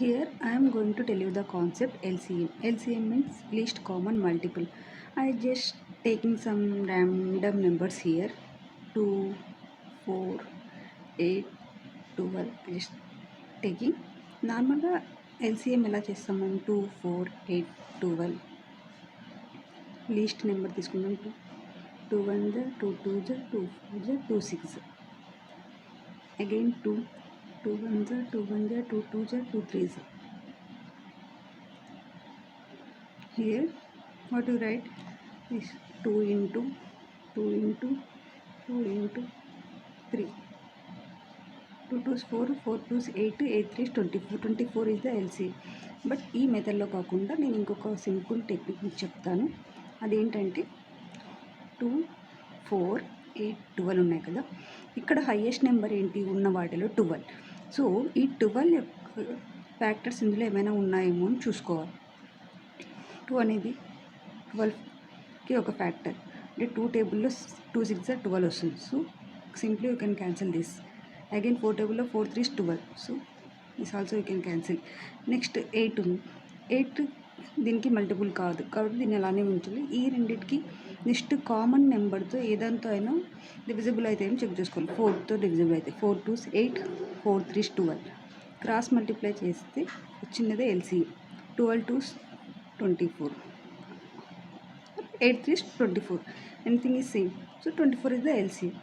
Here I am going to tell you the concept LCM. LCM means least common multiple. I just taking some random numbers here. 2, 4, 8, 12. Just taking. నార్మల్గా LCM ఎలా చేస్తాం మనం 2, 4, 8, 12 least number తీసుకుందాం 2 1 జా 2 2 జా 2 4 జా 2 6 again 2 2 1 జా 2 1 జా 2 2 జా 2 3 జా. Here what you write is 2 into 2 into 4 into 3. 2 2s 4, 4 2s 8, 8 3s 24. 24 is the LCM. But ఈ మెథడ్లో కాకుండా నేను ఇంకొక సింపుల్ టెక్నిక్ మీకు చెప్తాను. అదేంటంటే 2 4 8 12 ఉన్నాయి కదా, ఇక్కడ హైయెస్ట్ నెంబర్ ఏంటి ఉన్న వాటిలో 12. సో ఈ 12 ఫ్యాక్టర్స్ ఇందులో ఏమైనా ఉన్నాయేమో అని చూసుకోవాలి. 2 అనేది 12కి ఒక ఫ్యాక్టర్, అంటే 2 టేబుల్లో 2 6 12 వస్తుంది. So simply you can cancel this. Again 4 టేబుల్లో 4 3 12. So this also you can cancel. Next 8 ఉంది. 8 దీనికి మల్టిపుల్ కాదు కాబట్టి దీన్ని అలానే ఉంచాలి. ఈ రెండింటికి నెక్స్ట్ కామన్ నెంబర్తో ఏదంతో అయినా డివిజిబుల్ అయితే ఏం చెక్ చేసుకోవాలి. 4తో డివిజిబుల్ అయితే 4 2s 8, 4 3s 12. క్రాస్ మల్టిప్లై చేస్తే వచ్చినదే LCM. 12 2s 24, 8 3s 24. Anything is same. So 24 is the LCM.